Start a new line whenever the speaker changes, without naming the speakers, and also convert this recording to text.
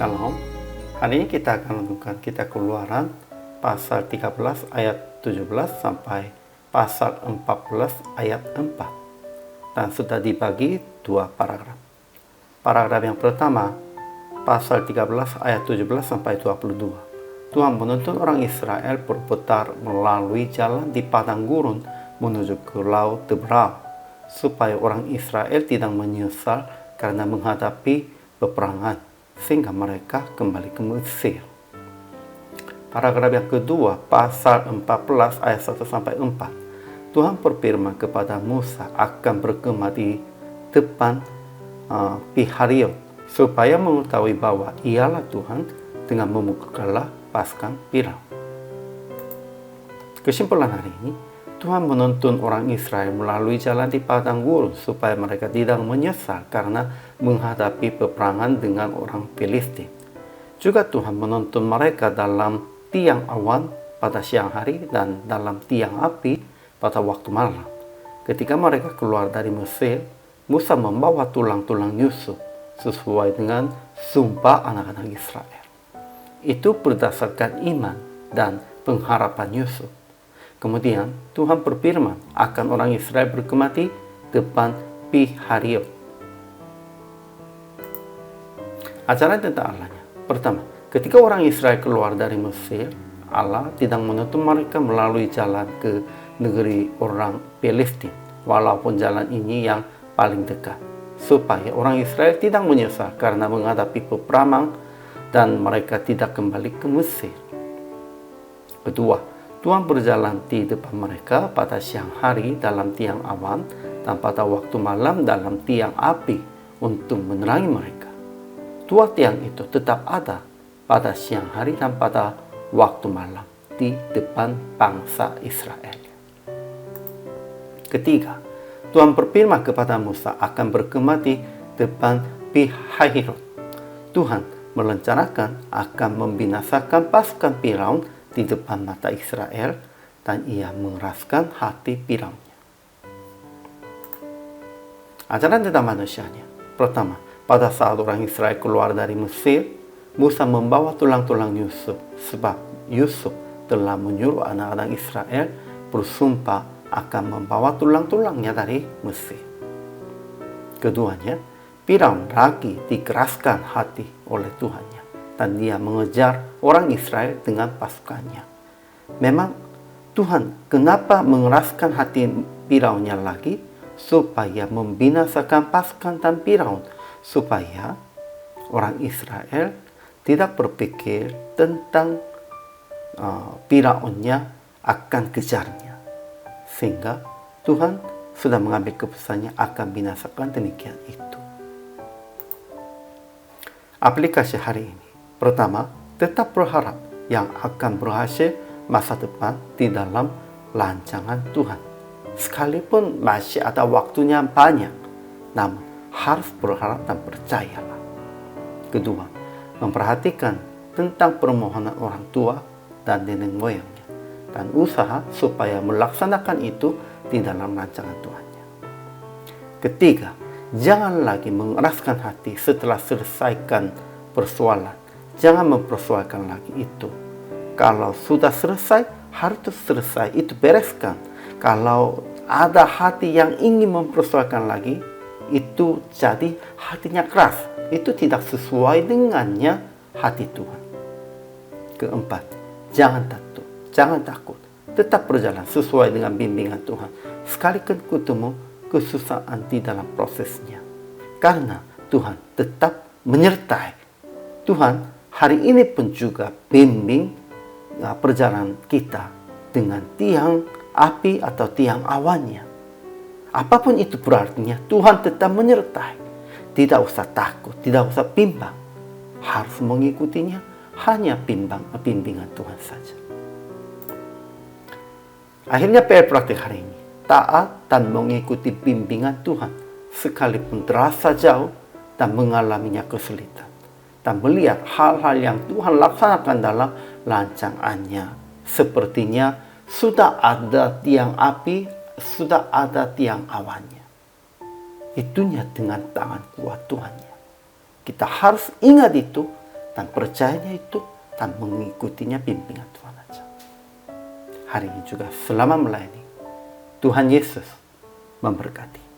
Shalom. Hari ini kita akan menemukan kitab Keluaran pasal 13 ayat 17 sampai pasal 14 ayat 4. Dan sudah dibagi dua paragraf. Paragraf yang pertama, pasal 13 ayat 17 sampai 22. Tuhan menuntun orang Israel berputar melalui jalan di padang gurun menuju ke laut Tebrau, supaya orang Israel tidak menyesal karena menghadapi peperangan, sehingga mereka kembali ke Mesir. Paragraf yang kedua, pasal 14 ayat 1 sampai 4. Tuhan berfirman kepada Musa akan bergema di depan Pihahirot, supaya mengetahui bahwa ialah Tuhan dengan memukulkanlah pasukan Firaun. Kesimpulan hari ini, Tuhan menuntun orang Israel melalui jalan di padang gurun supaya mereka tidak menyesal karena menghadapi peperangan dengan orang Filistin. Juga Tuhan menuntun mereka dalam tiang awan pada siang hari dan dalam tiang api pada waktu malam. Ketika mereka keluar dari Mesir, Musa membawa tulang-tulang Yusuf sesuai dengan sumpah anak-anak Israel. Itu berdasarkan iman dan pengharapan Yusuf. Kemudian Tuhan berfirman akan orang Israel bergema di depan Pihahirot. Ajaran tentang Allahnya. Pertama, ketika orang Israel keluar dari Mesir, Allah tidak menuntun mereka melalui jalan ke negeri orang Filistin, walaupun jalan ini yang paling dekat, supaya orang Israel tidak menyesal karena menghadapi peperangan dan mereka tidak kembali ke Mesir. Kedua, Tuhan berjalan di depan mereka pada siang hari dalam tiang awan dan pada waktu malam dalam tiang api untuk menerangi mereka. Dua tiang itu tetap ada pada siang hari dan pada waktu malam di depan bangsa Israel. Ketiga, Tuhan berfirman kepada Musa akan bergema di depan Pihahirot. Tuhan merencanakan akan membinasakan pasukan Firaun di depan mata Israel, dan ia mengeraskan hati Firaunnya. Ajaran tentang manusianya. Pertama, pada saat orang Israel keluar dari Mesir, Musa membawa tulang-tulang Yusuf, sebab Yusuf telah menyuruh anak-anak Israel bersumpah akan membawa tulang-tulangnya dari Mesir. Keduanya, Firaun lagi dikeraskan hati oleh Tuhannya, dan dia mengejar orang Israel dengan pasukannya. Memang Tuhan kenapa mengeraskan hati Firaunnya lagi? Supaya membinasakan pasukan dan Firaun, supaya orang Israel tidak berpikir tentang Firaunnya akan kejarnya. Sehingga Tuhan sudah mengambil keputusannya akan binasakan demikian itu. Aplikasi hari ini. Pertama, tetap berharap yang akan berhasil masa depan di dalam rancangan Tuhan. Sekalipun masih ada waktunya banyak, namun harus berharap dan percayalah. Kedua, memperhatikan tentang permohonan orang tua dan nenek moyangnya, dan usaha supaya melaksanakan itu di dalam rancangan Tuhannya. Ketiga, jangan lagi mengeraskan hati setelah selesaikan persoalan. Jangan mempersoalkan lagi itu. Kalau sudah selesai, harus selesai, itu bereskan. Kalau ada hati yang ingin mempersoalkan lagi, itu jadi hatinya keras. Itu tidak sesuai dengannya hati Tuhan. Keempat, jangan takut. Tetap berjalan sesuai dengan bimbingan Tuhan. Sekalipun ketemu kesusahan di dalam prosesnya. Karena Tuhan tetap menyertai. Tuhan hari ini pun juga bimbing perjalanan kita dengan tiang api atau tiang awannya. Apapun itu berartinya, Tuhan tetap menyertai. Tidak usah takut, tidak usah bimbang. Harus mengikutinya, hanya bimbingan Tuhan saja. Akhirnya PR praktik hari ini, taat dan mengikuti bimbingan Tuhan, sekalipun terasa jauh dan mengalaminya kesulitan. Dan melihat hal-hal yang Tuhan laksanakan dalam rancangannya. Sepertinya sudah ada tiang api, sudah ada tiang awannya. Itunya dengan tangan kuat Tuhannya. Kita harus ingat itu dan percayanya itu dan mengikutinya bimbingan Tuhan aja. Hari ini juga selama melayani, Tuhan Yesus memberkati.